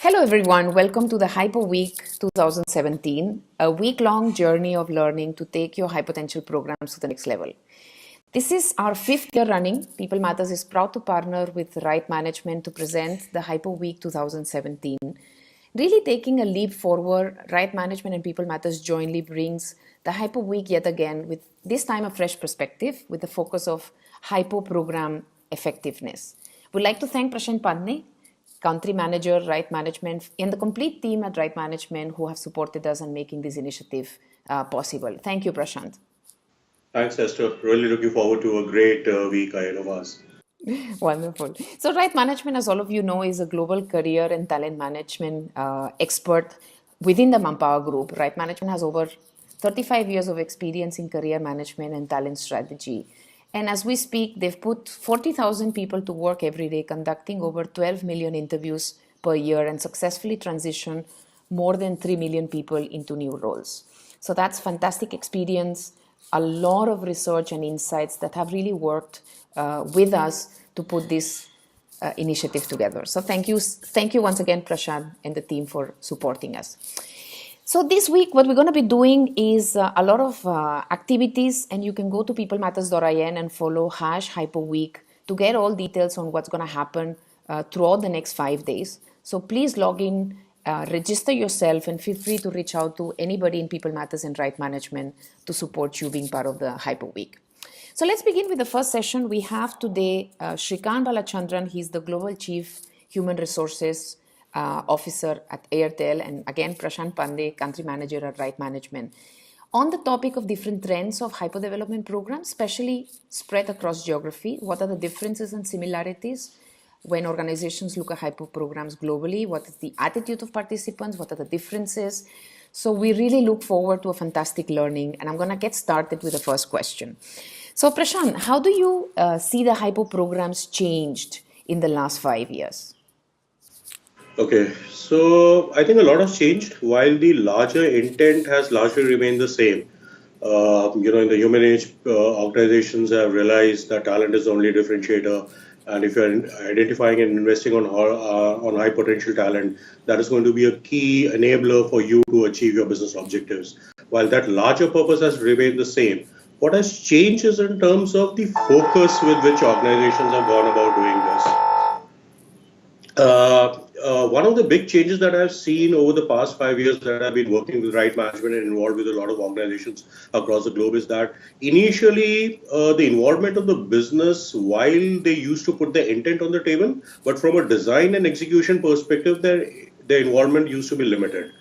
Hello everyone, welcome to the HiPo Week 2017, a week-long journey of learning to take your high potential programs to the next level. This is our 5th year running. People Matters is proud to partner with Right Management to present the HiPo Week 2017. Really taking a leap forward, Right Management and People Matters jointly brings the HiPo Week yet again with this time a fresh perspective with the focus of HiPo program effectiveness. We'd like to thank Prashant Pandey, country manager, Right Management, and the complete team at Right Management who have supported us in making this initiative possible. Thank you, Prashant. Thanks, Esther. Really looking forward to a great week ahead of us. Wonderful. So, Right Management, as all of you know, is a global career and talent management expert within the Manpower Group. Right Management has over 35 years of experience in career management and talent strategy. And as we speak, they've put 40,000 people to work every day, conducting over 12 million interviews per year and successfully transition more than 3 million people into new roles. So that's fantastic experience, a lot of research and insights that have really worked with us to put this initiative together. So thank you once again, Prashant and the team for supporting us. So this week, what we're going to be doing is a lot of activities, and you can go to peoplematters.in and follow #HiPoWeek to get all details on what's going to happen throughout the next 5 days. So please log in, register yourself, and feel free to reach out to anybody in People Matters and Right Management to support you being part of the HiPo Week. So let's begin with the first session. We have today Shrikant Balachandran. He's the Global Chief Human Resources Officer at Airtel, and again Prashant Pandey, Country Manager at Right Management, on the topic of different trends of hyper development programs, especially spread across geography. What are the differences and similarities when organizations look at hyper programs globally? What is the attitude of participants? What are the differences? So we really look forward to a fantastic learning, and I'm going to get started with the first question. So Prashant, how do you see the hyper programs changed in the last 5 years? Okay, so I think a lot has changed while the larger intent has largely remained the same. In the human age, organizations have realized that talent is the only differentiator, and if you're identifying and investing on high potential talent, that is going to be a key enabler for you to achieve your business objectives. While that larger purpose has remained the same, what has changed is in terms of the focus with which organizations have gone about doing this. One of the big changes that I've seen over the past 5 years that I've been working with Right Management and involved with a lot of organizations across the globe is that initially the involvement of the business, while they used to put the intent on the table, but from a design and execution perspective, their involvement used to be limited.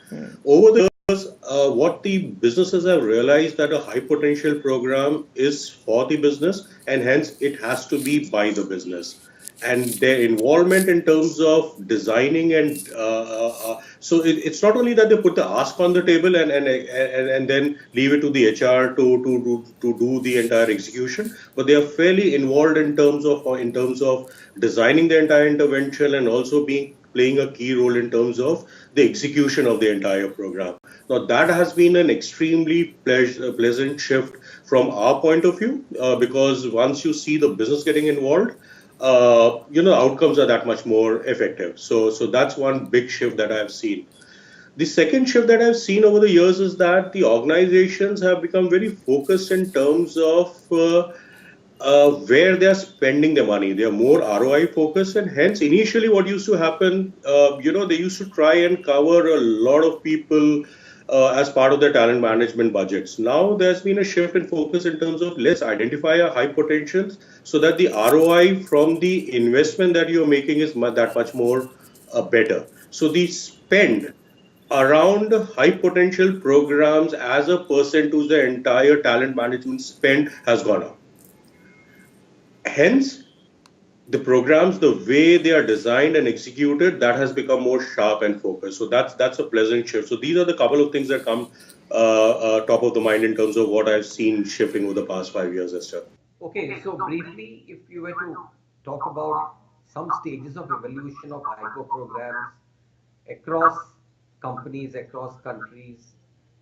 Over the years, what the businesses have realized that a high potential program is for the business, and hence it has to be by the business, and their involvement in terms of designing and it's not only that they put the ask on the table and then leave it to the HR to do the entire execution, but they are fairly involved in terms of designing the entire intervention and also being playing a key role in terms of the execution of the entire program. Now that has been an extremely pleasant shift from our point of view, because once you see the business getting involved, outcomes are that much more effective. So that's one big shift that I've seen. The second shift that I've seen over the years is that the organizations have become very focused in terms of where they are spending their money. They are more ROI focused, and hence initially what used to happen, they used to try and cover a lot of people as part of their talent management budgets. Now there's been a shift in focus in terms of let's identify our high potentials so that the ROI from the investment that you're making is that much more better. So the spend around high potential programs as a percent to the entire talent management spend has gone up. Hence, the programs, the way they are designed and executed, that has become more sharp and focused. So that's a pleasant shift. So these are the couple of things that come top of the mind in terms of what I've seen shifting over the past 5 years, Esther. Okay, so briefly, if you were to talk about some stages of evolution of HiPo programs across companies, across countries,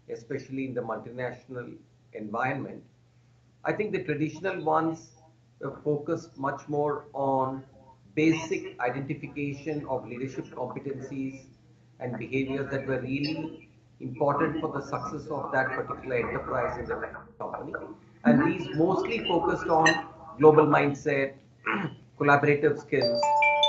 especially in the multinational environment, I think the traditional ones focus much more on basic identification of leadership competencies, and behaviors that were really important for the success of that particular enterprise in the company. And these mostly focused on global mindset, collaborative skills,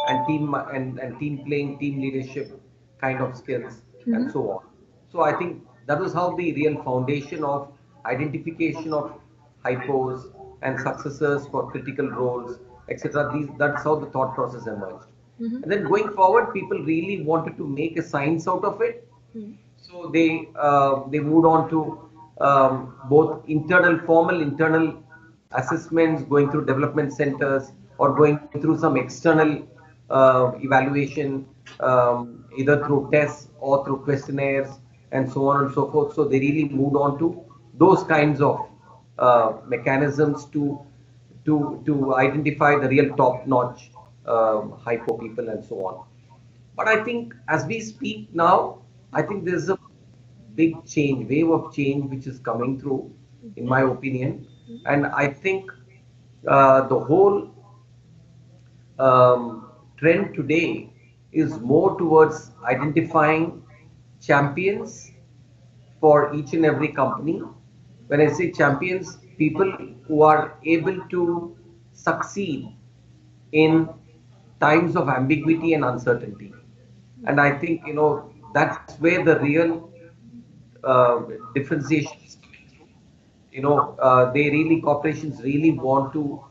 and team playing, team leadership kind of skills, and so on. So I think that was how the real foundation of identification of hypos and successors for critical roles, etc. These That's how the thought process emerged. And then going forward, people really wanted to make a science out of it. So they moved on to both formal internal assessments, going through development centers, or going through some external evaluation, either through tests or through questionnaires, and so on and so forth. So they really moved on to those kinds of mechanisms to identify the real top-notch hypo people and so on. But I think as we speak now, I think there's a big change, wave of change which is coming through, in my opinion. And I think the whole trend today is more towards identifying champions for each and every company. When I say champions, people who are able to succeed in times of ambiguity and uncertainty. And I think, that's where the real differentiation is coming through. Corporations really want to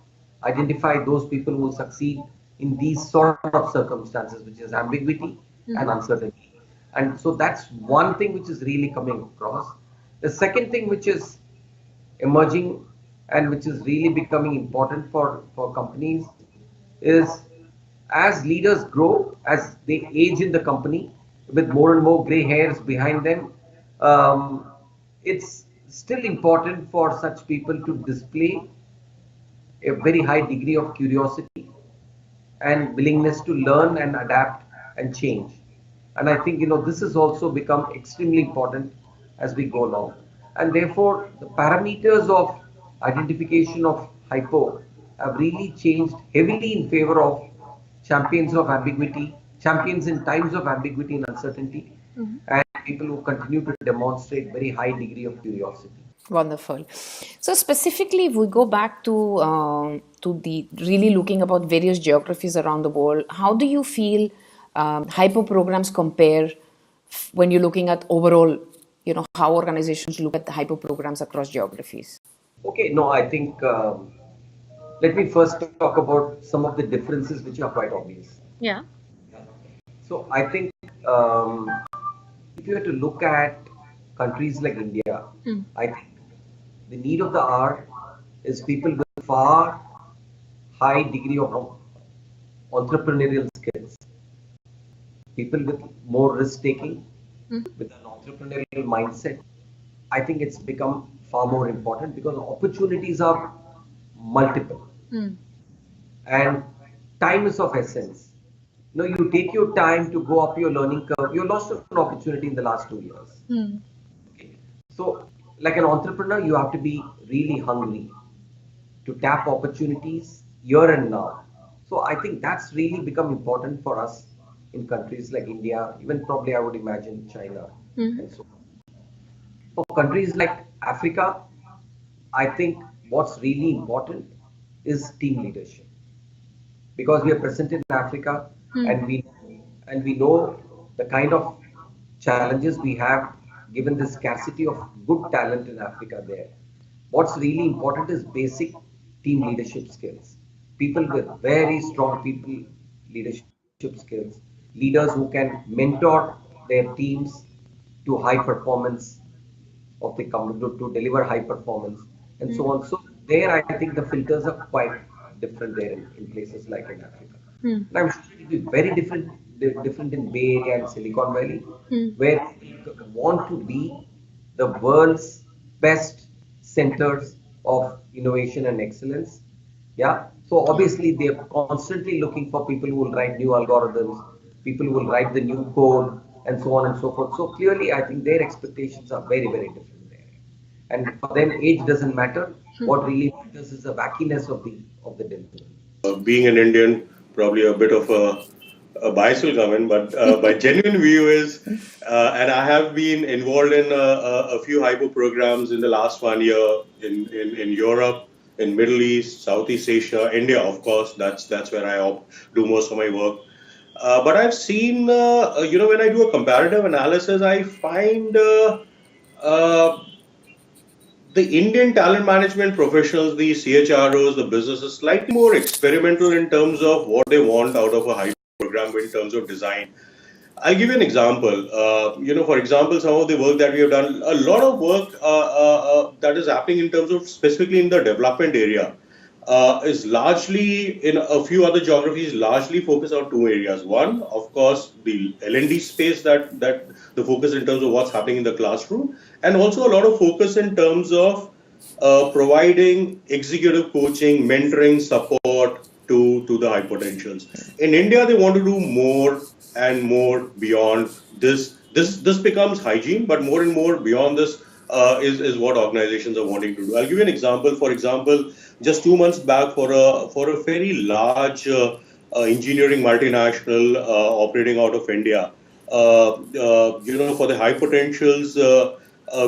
identify those people who will succeed in these sort of circumstances, which is ambiguity and uncertainty. And so that's one thing which is really coming across. The second thing which is emerging and which is really becoming important for companies is, as leaders grow, as they age in the company with more and more gray hairs behind them, it's still important for such people to display a very high degree of curiosity and willingness to learn and adapt and change. And I think, this has also become extremely important as we go along. And therefore, the parameters of identification of hypo have really changed heavily in favor of champions of ambiguity, champions in times of ambiguity and uncertainty, and people who continue to demonstrate very high degree of curiosity. Wonderful. So specifically, if we go back to the really looking about various geographies around the world, how do you feel HiPo programs compare when you're looking at overall, how organizations look at the HiPo programs across geographies? Okay, no, I think let me first talk about some of the differences which are quite obvious. Yeah. So I think if you were to look at countries like India, I think the need of the hour is people with far high degree of entrepreneurial skills, people with more risk taking, with an entrepreneurial mindset. I think it's become far more important because opportunities are multiple and time is of essence. You take your time to go up your learning curve. You lost an opportunity in the last 2 years. Okay. So, like an entrepreneur, you have to be really hungry to tap opportunities here and now. So, I think that's really become important for us in countries like India, even probably I would imagine China and so on. For countries like Africa, I think what's really important is team leadership, because we are present in Africa and we know the kind of challenges we have given the scarcity of good talent in Africa there. What's really important is basic team leadership skills. People with very strong people leadership skills, leaders who can mentor their teams to high performance of the company, to deliver high performance and so on. So there I think the filters are quite different there in places like in Africa. And I'm sure it will be very different in Bay Area and Silicon Valley, where people want to be the world's best centers of innovation and excellence. Yeah. So obviously they are constantly looking for people who will write new algorithms, people who will write the new code, and so on and so forth. So clearly, I think their expectations are very, very different there. And for them, age doesn't matter. What really matters is the wackiness of the delivery. Being an Indian, probably a bit of a bias will come in, but my genuine view is, and I have been involved in a few HiPo programs in the last 1 year in Europe, in Middle East, Southeast Asia, India, of course. That's where do most of my work. But I've seen, when I do a comparative analysis, I find uh, the Indian talent management professionals, the CHROs, the businesses, slightly more experimental in terms of what they want out of a high program in terms of design. I'll give you an example. For example, some of the work that we have done, a lot of work that is happening in terms of specifically in the development area is largely in a few other geographies, largely focused on two areas. One, of course, the L&D space that the focus in terms of what's happening in the classroom, and also a lot of focus in terms of providing executive coaching, mentoring, support to the high potentials. In India, they want to do more and more beyond this. This becomes hygiene, but more and more beyond this is what organizations are wanting to do. I'll give you an example. For example, just 2 months back, for a very large engineering multinational operating out of India, for the high potentials.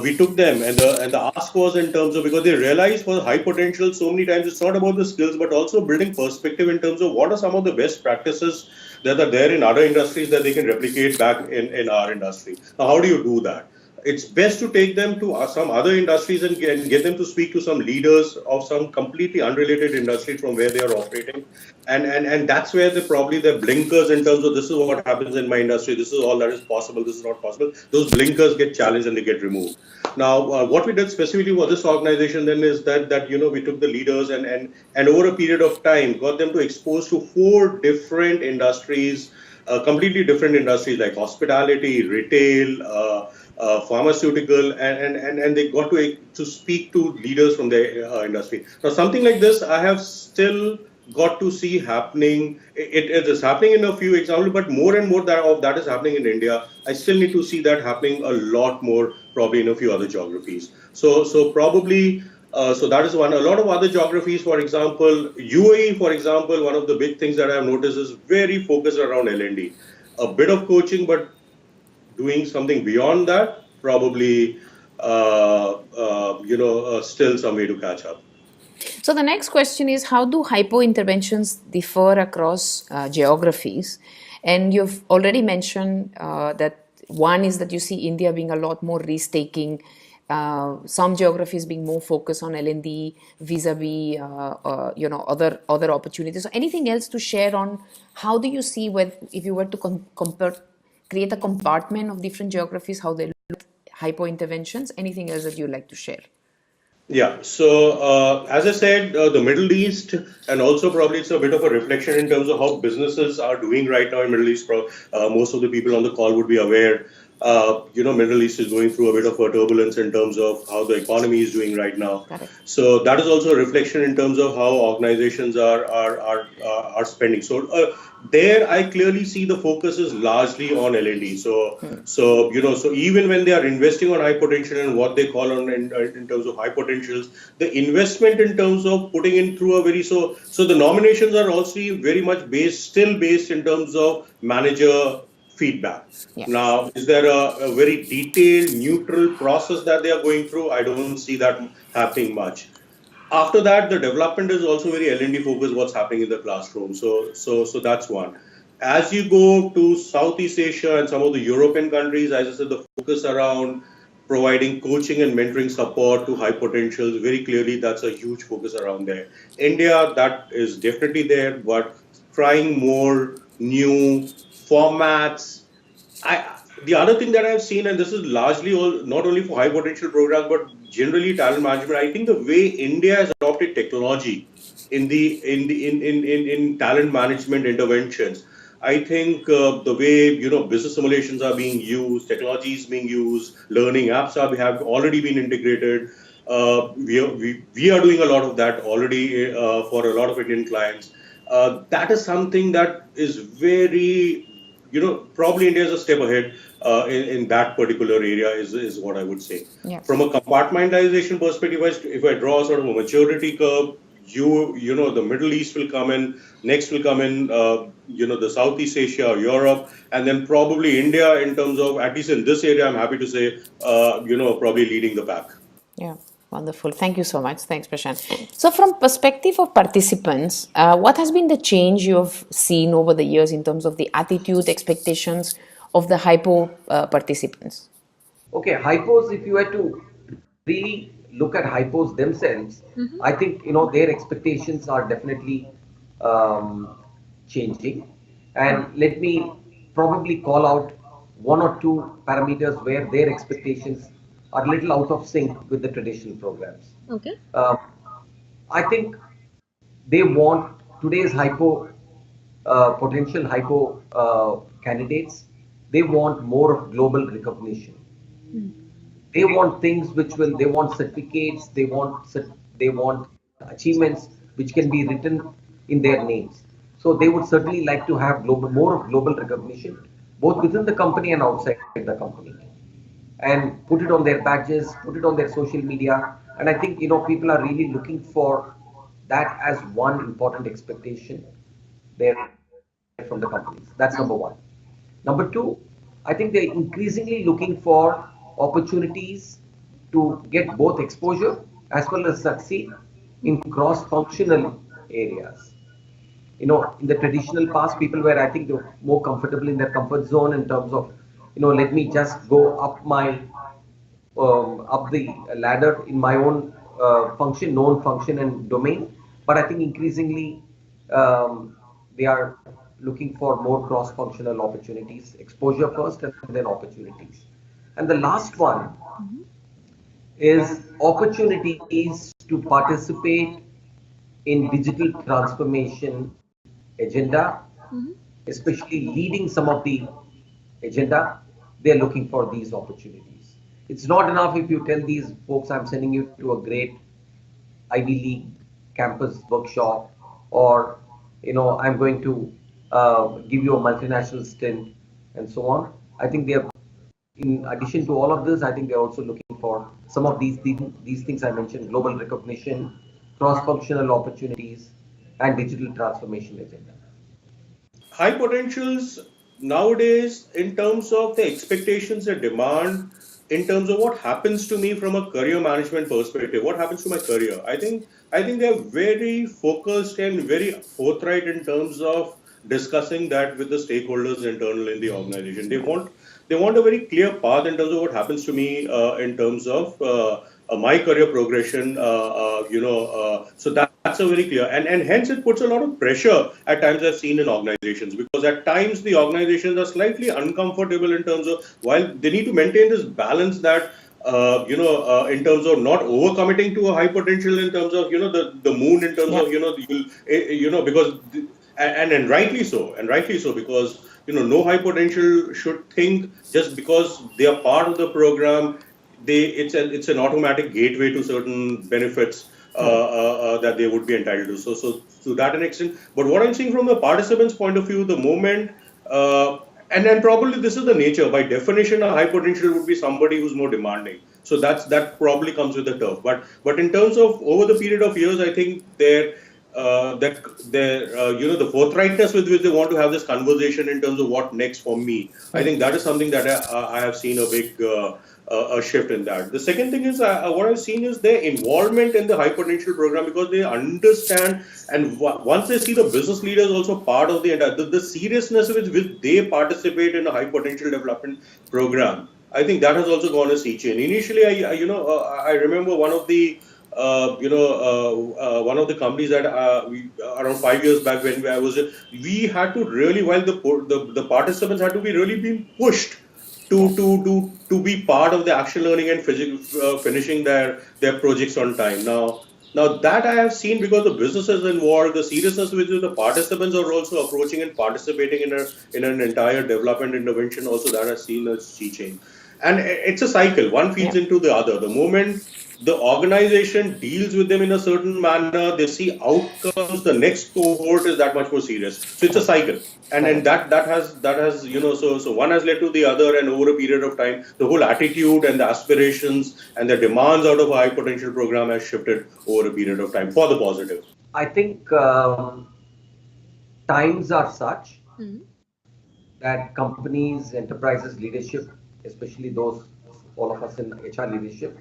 We took them, and the ask was in terms of, because they realized for the high potential, so many times it's not about the skills but also building perspective in terms of what are some of the best practices that are there in other industries that they can replicate back in our industry. Now, how do you do that? It's best to take them to some other industries and get them to speak to some leaders of some completely unrelated industry from where they are operating. And that's where probably the blinkers in terms of, this is what happens in my industry, this is all that is possible, this is not possible. Those blinkers get challenged and they get removed. Now, what we did specifically for this organization then is that we took the leaders and over a period of time got them to expose to 4 different industries, completely different industries like hospitality, retail, pharmaceutical, and they got to speak to leaders from their industry. Now, something like this, I have still got to see happening. It is happening in a few examples, but more and more of that is happening in India. I still need to see that happening a lot more, probably in a few other geographies. So probably. So that is one. A lot of other geographies, for example, UAE, for example, one of the big things that I've noticed is very focused around L&D. A bit of coaching, but doing something beyond that, probably, still some way to catch up. So the next question is, how do HiPo interventions differ across geographies? And you've already mentioned that one is that you see India being a lot more risk-taking, some geographies being more focused on L&D vis-a-vis other opportunities. So anything else to share on how do you see, if you were to create a compartment of different geographies, how they look at HiPo interventions? Anything else that you'd like to share? Yeah, so as I said, the Middle East, and also probably it's a bit of a reflection in terms of how businesses are doing right now in Middle East. Most of the people on the call would be aware. Middle East is going through a bit of a turbulence in terms of how the economy is doing right now. So that is also a reflection in terms of how organizations are spending. So there, I clearly see the focus is largely on L&D. So even when they are investing on high potential and what they call on in terms of high potentials, the investment in terms of putting in through so the nominations are also very much still based in terms of manager feedback. Yes. Now, is there a very detailed, neutral process that they are going through? I don't see that happening much. After that, the development is also very L&D focused, what's happening in the classroom. So that's one. As you go to Southeast Asia and some of the European countries, as I said, the focus around providing coaching and mentoring support to high potentials, very clearly that's a huge focus around there. India, that is definitely there, but trying more new formats. The other thing that I've seen, and this is largely not only for high potential programs, but generally talent management, I think the way India has adopted technology in talent management interventions, I think the way business simulations are being used, technology is being used, learning apps have already been integrated. We are doing a lot of that already for a lot of Indian clients. That is something that is very, probably India is a step ahead in that particular area is what I would say. Yes. From a compartmentalization perspective, if I draw sort of a maturity curve, the Middle East will come in, next will come in, the Southeast Asia or Europe, and then probably India in terms of, at least in this area, I'm happy to say, probably leading the pack. Yeah, wonderful. Thank you so much. Thanks, Prashant. So, from perspective of participants, what has been the change you have seen over the years in terms of the attitude, expectations of the HiPo participants? Okay, hypos, if you were to really look at hypos themselves, I think, their expectations are definitely changing. And let me probably call out one or two parameters where their expectations are a little out of sync with the traditional programs. Okay. Um, I think they want today's potential hypo candidates, they want more of global recognition. They want things they want certificates, they want achievements which can be written in their names. So they would certainly like to have more of global recognition, both within the company and outside the company, and put it on their badges, put it on their social media. And I think, people are really looking for that as one important expectation there from the companies. That's number one. Number two, I think they're increasingly looking for opportunities to get both exposure as well as succeed in cross-functional areas. In the traditional past, people were, I think, they were more comfortable in their comfort zone in terms of, let me just go up the ladder in my own known function and domain. But I think increasingly they are looking for more cross-functional opportunities, exposure first and then opportunities. And the last one is opportunities to participate in digital transformation agenda, especially leading some of the agenda. They're looking for these opportunities. It's not enough if you tell these folks, I'm sending you to a great Ivy League campus workshop, or I'm going to give you a multinational stint, and so on. I think they are, in addition to all of this, I think they're also looking for some of these things I mentioned: global recognition, cross-functional opportunities, and digital transformation agenda. High potentials nowadays, in terms of the expectations and demand, in terms of what happens to me from a career management perspective, what happens to my career. I think they're very focused and very forthright in terms of discussing that with the stakeholders internal in the organization. They want a very clear path in terms of what happens to me in terms of my career progression. So that's a very clear, and hence it puts a lot of pressure at times I've seen in organizations, because at times the organizations are slightly uncomfortable in terms of, while they need to maintain this balance that in terms of not overcommitting to a high potential, in terms of the moon, in terms of because and rightly so, because no high potential should think just because they are part of the program, it's an automatic gateway to certain benefits that they would be entitled to. So to that an extent. But what I'm seeing from the participants' point of view, the moment, and then probably this is the nature. By definition, a high potential would be somebody who's more demanding. So that probably comes with the turf. But in terms of over the period of years, I think the forthrightness with which they want to have this conversation in terms of what next for me, I think that is something that I have seen a big a shift in that. The second thing is what I've seen is their involvement in the high potential program, because they understand, and once they see the business leaders also part of the seriousness with which they participate in a high potential development program. I think that has also gone a sea change. Initially, I remember one of the one of the companies that around 5 years back when we had to really, while the participants had to be really being pushed to be part of the action learning and finishing their projects on time. Now that I have seen, because the business is involved, the seriousness with which the participants are also approaching and participating in an entire development intervention, also that has seen a sea change. And it's a cycle. One feeds into the other. The moment the organization deals with them in a certain manner, they see outcomes, the next cohort is that much more serious. So it's a cycle. And that has so one has led to the other, and over a period of time, the whole attitude and the aspirations and the demands out of a high potential program has shifted over a period of time for the positive. I think times are such that companies, enterprises, leadership, especially those, all of us in HR leadership,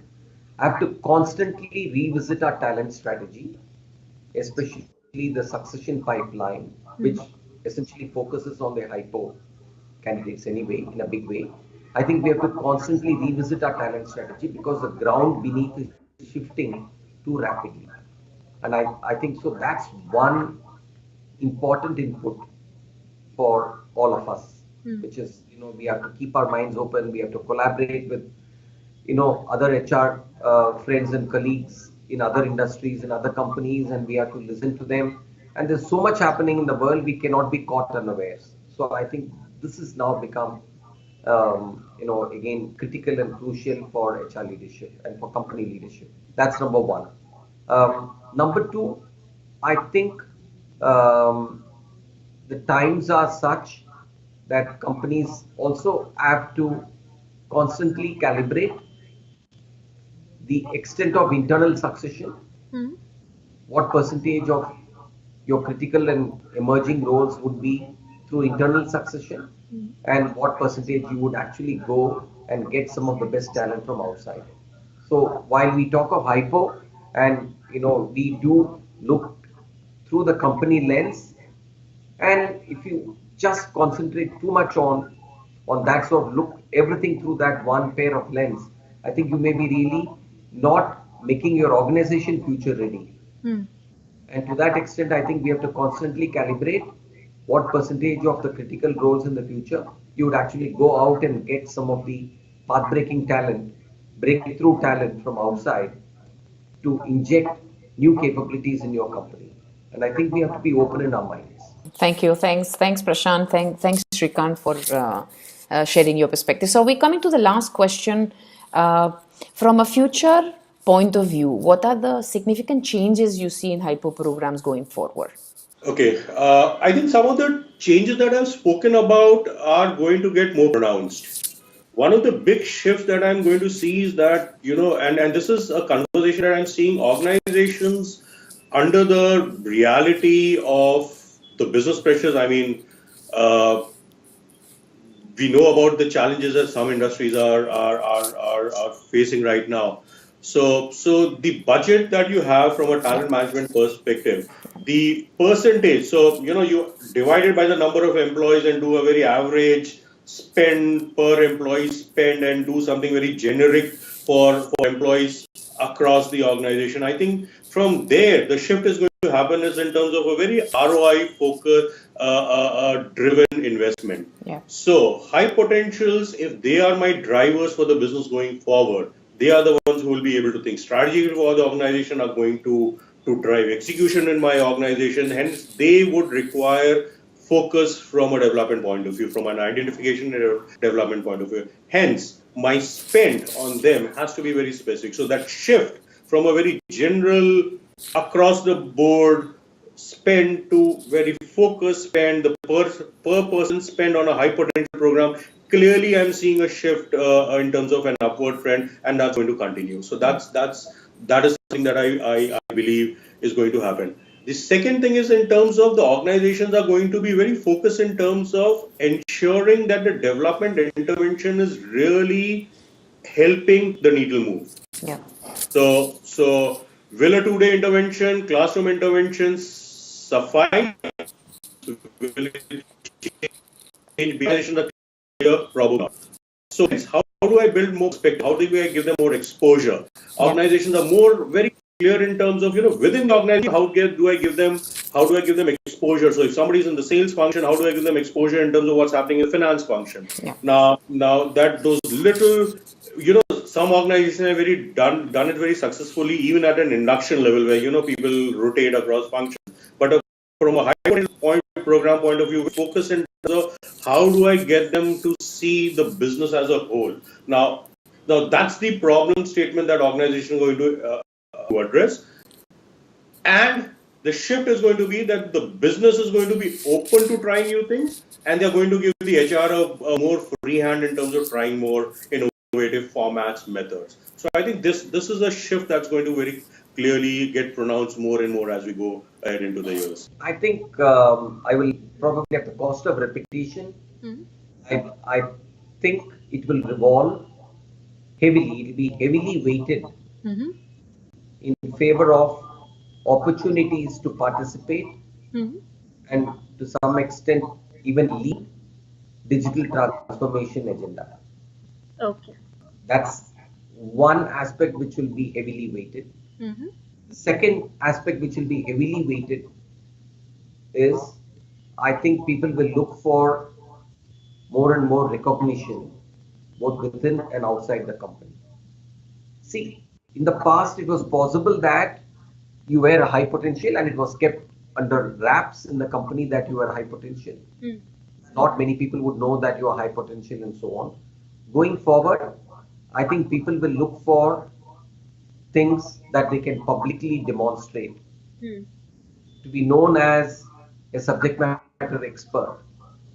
have to constantly revisit our talent strategy, especially the succession pipeline, which essentially focuses on the HiPo candidates anyway, in a big way. I think we have to constantly revisit our talent strategy because the ground beneath is shifting too rapidly. And I think so that's one important input for all of us, which is, we have to keep our minds open, we have to collaborate with, other HR friends and colleagues in other industries, in other companies, and we have to listen to them. And there's so much happening in the world, we cannot be caught unawares. So I think this has now become, again, critical and crucial for HR leadership and for company leadership. That's number one. Number two, I think um, the times are such that companies also have to constantly calibrate the extent of internal succession, what percentage of your critical and emerging roles would be through internal succession, and what percentage you would actually go and get some of the best talent from outside. So while we talk of hypo, and we do look through the company lens, and if you just concentrate too much on that sort of look everything through that one pair of lens, I think you may be really not making your organization future ready. And to that extent, I think we have to constantly calibrate what percentage of the critical roles in the future you would actually go out and get some of the path-breaking talent, breakthrough talent from outside to inject new capabilities in your company. And I think we have to be open in our minds. Thank you. Thanks, Prashant. Thanks, Shrikant, for sharing your perspective. So we're coming to the last question. From a future point of view, what are the significant changes you see in HiPo programs going forward? Okay, I think some of the changes that I've spoken about are going to get more pronounced. One of the big shifts that I'm going to see is that, and this is a conversation that I'm seeing organizations under the reality of the business pressures. I mean, we know about the challenges that some industries are facing right now. So the budget that you have from a talent management perspective, the percentage, so you divide it by the number of employees and do a very average spend per employee spend and do something very generic for employees across the organization. I think from there the shift is going to happen is in terms of a very ROI focused driven investment. Yeah. So high potentials, if they are my drivers for the business going forward, they are the ones who will be able to think strategy for the organization, are going to drive execution in my organization. Hence, they would require focus from a development point of view, from an identification and development point of view. Hence, my spend on them has to be very specific. So that shift from a very general across the board spend to very focused spend, the per person spend on a high potential program, clearly I'm seeing a shift in terms of an upward trend, and that's going to continue. So that is something that I believe is going to happen. The second thing is in terms of the organizations are going to be very focused in terms of ensuring that the development intervention is really helping the needle move. Yeah. So will a 2-day intervention, classroom interventions suffice? Will it change the clear? Probably not. So how do I build more perspective? How do I give them more exposure? Organizations are more very clear in terms of, within the organization, how do I give them exposure? So if somebody's in the sales function, how do I give them exposure in terms of what's happening in the finance function? Yeah. Now that those little, some organizations have very done it very successfully, even at an induction level where, people rotate across functions. But from a high program point of view, we focus in terms of how do I get them to see the business as a whole. Now that's the problem statement that organization is going to address. And the shift is going to be that the business is going to be open to trying new things, and they're going to give the HR a more free hand in terms of trying more innovative formats, methods. So I think this is a shift that's going to very clearly get pronounced more and more as we go ahead into the years. I think I will probably at the cost of repetition. I think it will revolve heavily. It will be heavily weighted in favor of opportunities to participate and to some extent even lead digital transformation agenda. Okay. That's one aspect which will be heavily weighted. The second aspect which will be heavily weighted is I think people will look for more and more recognition both within and outside the company. See, in the past it was possible that you were a high potential and it was kept under wraps in the company that you were high potential. Not many people would know that you are high potential and so on. Going forward, I think people will look for things that they can publicly demonstrate. To be known as a subject matter expert,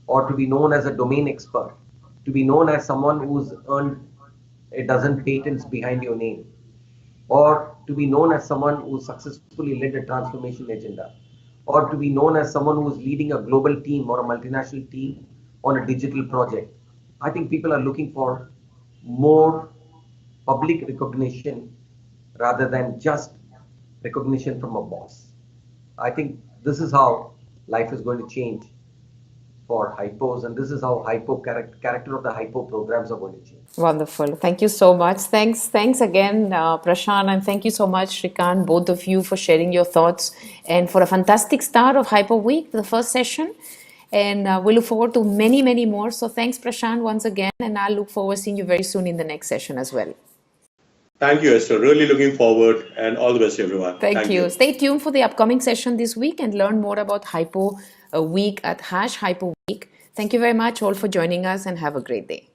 or to be known as a domain expert, to be known as someone who's earned a dozen patents behind your name, or to be known as someone who successfully led a transformation agenda, or to be known as someone who's leading a global team or a multinational team on a digital project. I think people are looking for more public recognition rather than just recognition from a boss. I think this is how life is going to change for HiPos, and this is how HiPo character of the HiPo programs are going to change. Wonderful. Thank you so much. Thanks again, Prashant, and thank you so much, Shrikant, both of you, for sharing your thoughts and for a fantastic start of HiPo Week, the first session. And we look forward to many, many more. So thanks, Prashant, once again, and I'll look forward to seeing you very soon in the next session as well. Thank you, Esther. Really looking forward, and all the best, everyone. Thank you. Stay tuned for the upcoming session this week and learn more about HiPo Week at #HiPo Week. Thank you very much all for joining us, and have a great day.